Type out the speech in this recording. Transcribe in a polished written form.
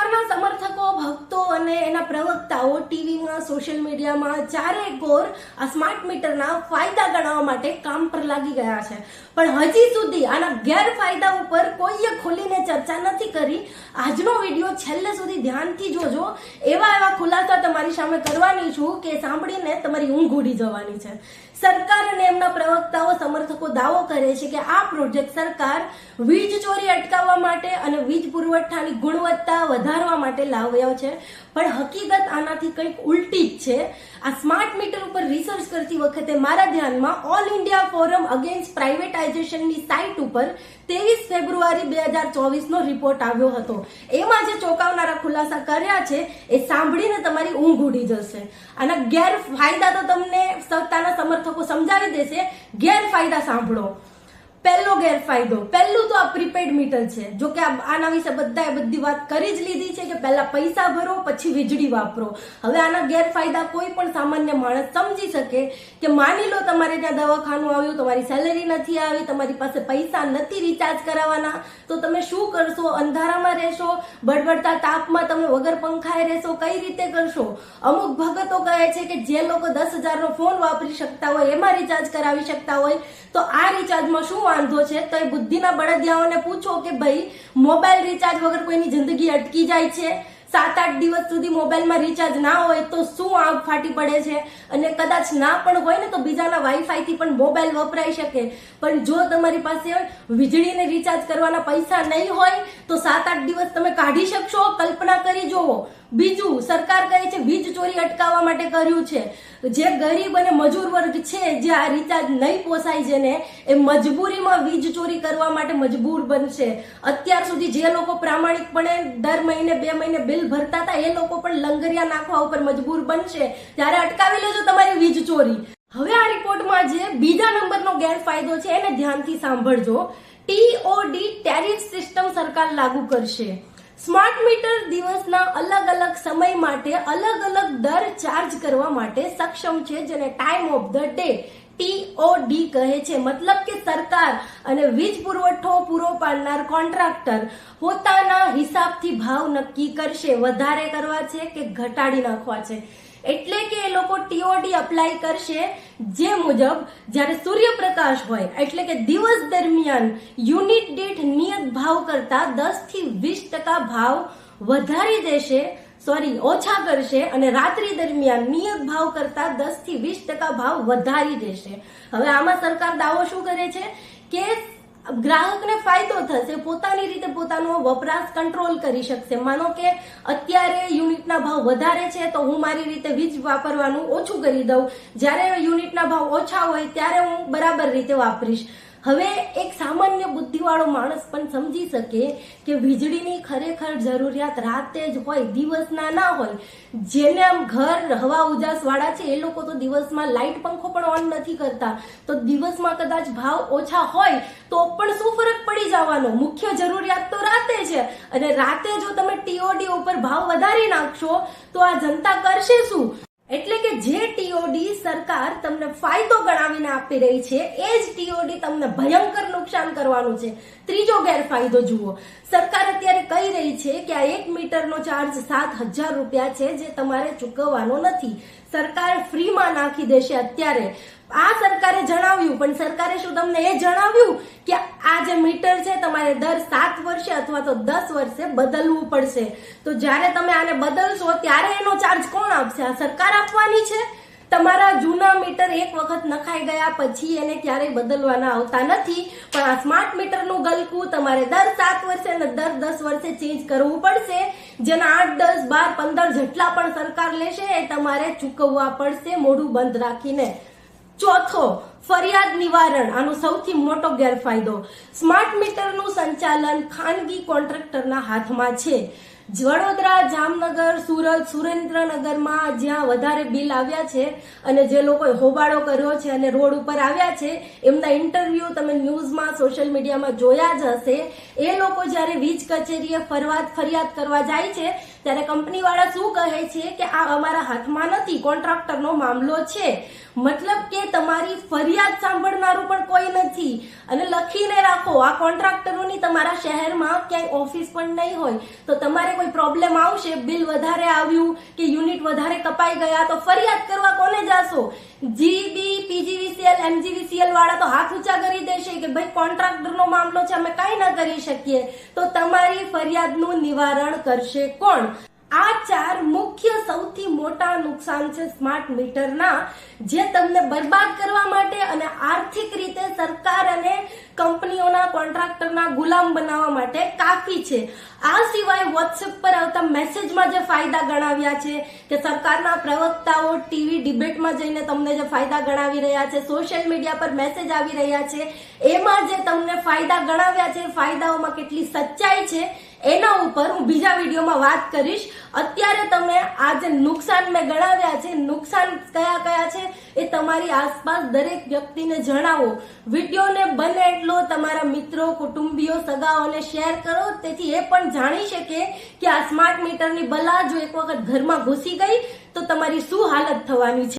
સરકારના સમર્થકો, ભક્તો અને એના પ્રવક્તાઓ ટીવીમાં, સોશિયલ મીડિયામાં ચારે કોર આ સ્માર્ટ મીટરના ફાયદા ગણાવવા માટે કામ પર લાગી ગયા છે, પણ હજી સુધી આના ગેરફાયદા ઉપર કોઈએ ખુલીને ચર્ચા નથી કરી. આજનો વિડીયો છેલ્લે સુધી ધ્યાનથી જોજો. એવા ખુલાસા તમારી સામે કરવાની છું કે સાંભળીને તમારી ઊંઘ ઉડી જવાની છે. સરકાર અને એમના પ્રવક્તાઓ, સમર્થકો દાવો કરે છે કે આ પ્રોજેક્ટ સરકાર વીજ ચોરી અટકાવવા માટે અને વીજ પુરવઠાની ગુણવત્તા વધારવા માટે લાવ્યો છે, પણ હકીકત આનાથી કંઈક ઉલટી જ છે. આ સ્માર્ટ મીટર ઉપર રિસર્ચ કરતી વખતે મારા ધ્યાનમાં ઓલ ઇન્ડિયા ફોરમ અગેન્સ્ટ પ્રાઇવેટાઇઝેશનની સાઇટ ઉપર 23 ફેબ્રુઆરી 2024 નો રિપોર્ટ આવ્યો હતો. એમાં જે ચોંકાવનારા ખુલાસા કર્યા છે એ સાંભળીને તમારી ઊંઘ ઉડી જશે. આના ગેરફાયદા તો તમને સત્તાના સમર્થકો સમજાવી દેશે. ગેરફાયદા સાંભળો. પહેલો ગેરફાયદો, પહેલું તો આ પ્રીપેડ મીટર છે. જો કે આના વિશે બધી વાત કરી જ લીધી છે કે પહેલા પૈસા ભરો પછી વીજળી વાપરો. હવે આના ગેરફાયદા કોઈ પણ સામાન્ય માણસ સમજી શકે કે માની લો તમારે ત્યાં દવાખાનું આવ્યું, તમારી સેલેરી નથી આવી, તમારી પાસે પૈસા નથી રિચાર્જ કરાવવાના, તો તમે શું કરશો? અંધારામાં રહેશો, બળબડતા તાપમાં તમે વગર પંખાએ રહેશો, કઈ રીતે કરશો? અમુક ભગતો કહે છે કે જે લોકો 10,000 નો ફોન વાપરી શકતા હોય, એમાં રિચાર્જ કરાવી શકતા હોય, તો આ રિચાર્જમાં શું વાંધો છે? તો એ બુદ્ધિના બળદિયાઓને પૂછો કે ભાઈ મોબાઈલ રિચાર્જ વગર કોઈની જિંદગી અટકી જાય છે? 7-8 દિવસ સુધી મોબાઈલમાં રિચાર્જ ના હોય તો શું આગ ફાટી પડે છે? અને કદાચ ના પણ હોય ને તો બીજાના વાઈફાઈ થી પણ મોબાઈલ વપરાઈ શકે. પણ જો તમારી પાસે વીજળીને રિચાર્જ કરવાના પૈસા નહીં હોય તો 7-8 દિવસ તમે કાઢી શકશો? કલ્પના કરી જોવો. બીજું, સરકાર કહે છે વીજ ચોરી અટકાવવા માટે કર્યું છે. જે ગરીબ અને મજૂર વર્ગ છે, જે આ રિચાર્જ નહીં પોસાય જેને, એ મજબૂરીમાં વીજ ચોરી કરવા માટે મજબૂર બનશે. અત્યાર સુધી જે લોકો પ્રામાણિકપણે દર મહિને 2 મહિને બિલ ભરતા હતા, એ લોકો પણ લંગરિયા નાખવા ઉપર મજબૂર બનશે. ત્યારે અટકાવી લેજો તમારી વીજ ચોરી. હવે આ રિપોર્ટમાં જે બીજા નંબરનો ગેરફાયદો છે એને ધ્યાનથી સાંભળજો. TOD ટેરિફ સિસ્ટમ સરકાર લાગુ કરશે. સ્માર્ટ મીટર દિવસના અલગ અલગ સમય માટે અલગ અલગ દર ચાર્જ કરવા માટે સક્ષમ છે, જેને time of the day TOD કહે છે. મતલબ કે સરકાર અને વીજ પુરવઠો પૂરો પાડનાર કોન્ટ્રાક્ટર પોતાના હિસાબથી ભાવ નક્કી કરશે. વધારે કરવા છે કે ઘટાડી નાખવા છે. એટલે કે એ લોકો TOD અપ્લાય કરશે જે મુજબ જ્યારે સૂર્યપ્રકાશ હોય એટલે કે દિવસ દરમિયાન યુનિટ દીઠ નિયત ભાવ કરતા 10 થી 20% ભાવ વધારી દેશે, ઓછા કરશે, અને રાત્રિ દરમિયાન નિયત ભાવ કરતા 10 થી 20% ભાવ વધારી દેશે. હવે આમાં સરકાર દાવો શું કરે છે કે ગ્રાહકને ફાયદો થશે, પોતાની રીતે પોતાનો વપરાશ કંટ્રોલ કરી શકશે. માનો કે અત્યારે યુનિટના ભાવ વધારે છે તો હું મારી રીતે વીજ વાપરવાનું ઓછું કરી દઉં, જ્યારે યુનિટના ભાવ ઓછા હોય ત્યારે હું બરાબર રીતે વાપરીશ. હવે એક સામાન્ય બુદ્ધિવાળો માણસ પણ સમજી શકે કે વીજળીની ખરેખર જરૂરિયાત રાતે જ હોય, દિવસના ના હોય. જેને આમ ઘર હવા ઉજાસ વાળા છે એ લોકો તો દિવસમાં લાઇટ પંખો પણ ઓન નથી કરતા, તો દિવસમાં કદાચ ભાવ ઓછા હોય તો પણ શું ફરક પડી જવાનો? મુખ્ય જરૂરિયાત તો રાતે છે, અને રાતે જો તમે TOD ઉપર ભાવ વધારી નાખશો તો આ જનતા કરશે શું? એટલે કે જે TOD સરકાર તમને ફાયદો ગણાવીને આપી રહી છે એ જ TOD તમને ભયંકર નુકસાન કરવાનું છે. ત્રીજો ગેરફાયદો જુઓ. સરકાર અત્યારે કહી રહી છે કે આ 1 મીટરનો ચાર્જ 7,000 રૂપિયા છે, જે તમારે ચૂકવવાનો નથી. સરકાર ફ્રીમાં નાખી દેશે અત્યારે. આ સરકારે જણાવ્યું, પણ સરકારે શું તમને એ જણાવ્યું કે આ જે મીટર છે તમારે દર 7 વર્ષે અથવા તો 10 વર્ષે બદલવું પડશે? તો જ્યારે તમે આને બદલશો ત્યારે એનો ચાર્જ કોણ આપશે? આ સરકાર આપવાની છે. તમારા જૂના મીટર એક વખત નખાઈ ગયા પછી એને ક્યારેય બદલવાના આવતા નથી, પણ આ સ્માર્ટ મીટરનું ગલકું તમારે દર 7 વર્ષે અને દર 10 વર્ષે ચેન્જ કરવું પડશે. જેના 8, 10, 12, 15 જેટલા પણ સરકાર લેશે એ તમારે ચૂકવવા પડશે મોઢું બંધ રાખીને. ચોથો, ફરિયાદ નિવારણ. આનો સૌથી મોટો ગેરફાયદો, સ્માર્ટ મીટરનું સંચાલન ખાનગી કોન્ટ્રાક્ટરના હાથમાં છે. વડોદરા, જામનગર, સુરત, સુરેન્દ્રનગરમાં જ્યાં વધારે બિલ આવ્યા છે અને જે લોકોએ હોબાળો કર્યો છે અને રોડ ઉપર આવ્યા છે, એમના ઇન્ટરવ્યુ તમે ન્યૂઝમાં, સોશિયલ મીડિયામાં જોયા જ હશે. એ લોકો જ્યારે વીજ કચેરીએ ફરિયાદ કરવા જાય છે ત્યારે કંપનીવાળા શું કહે છે કે આ અમારા હાથમાં નથી, કોન્ટ્રાક્ટરનો મામલો છે. મતલબ કે તમારી ફરિયાદ ફરિયાદ સાંભળનારું પણ કોઈ નથી. અને લખીને રાખો, આ કોન્ટ્રાક્ટરોની તમારા શહેરમાં ક્યાંય ઓફિસ પણ નહીં હોય તો તમારે કોઈ પ્રોબ્લેમ આવશે, બિલ વધારે આવ્યું કે યુનિટ વધારે કપાઈ ગયા તો ફરિયાદ કરવા કોને જાશો? જીબી, પીજીવીસીએલ, એમજીવીસીએલ વાળા તો હાથ ઊંચા કરી દેશે કે ભાઈ કોન્ટ્રાક્ટરનો મામલો છે, અમે કાંઈ ના કરી શકીએ. તો તમારી ફરિયાદનું નિવારણ કરશે કોણ? આ 4 મુખ્ય સૌથી મોટા નુકસાન છે સ્માર્ટ મીટરના, જે તમને બરબાદ કરવા માટે અને આર્થિક રીતે સરકાર અને કંપનીઓના કોન્ટ્રાક્ટરના ગુલામ બનાવવા માટે કાફી છે. આ સિવાય વોટ્સએપ પર આવતા મેસેજમાં જે ફાયદા ગણાવ્યા છે કે સરકારના પ્રવક્તાઓ ટીવી ડિબેટમાં જઈને તમને જે ફાયદા ગણાવી રહ્યા છે, સોશિયલ મીડિયા પર મેસેજ આવી રહ્યા છે, એમાં જે તમને ફાયદા ગણાવ્યા છે, ફાયદાઓમાં કેટલી સચ્ચાઈ છે એના ઉપર હું બીજા વિડીયોમાં વાત કરીશ. અત્યારે તમે આ જે નુકસાન મેં ગણાવ્યા છે, નુકસાન કયા કયા છે એ તમારી આસપાસ દરેક વ્યક્તિને જણાવો. વિડીયોને બને એટલો તમારા મિત્રો, કુટુંબીઓ, સગાઓને શેર કરો, તેથી એ પણ જાણી શકે કે આ સ્માર્ટ મીટરની બલા જો એક વખત ઘરમાં ઘૂસી ગઈ તો તમારી શું હાલત થવાની છે.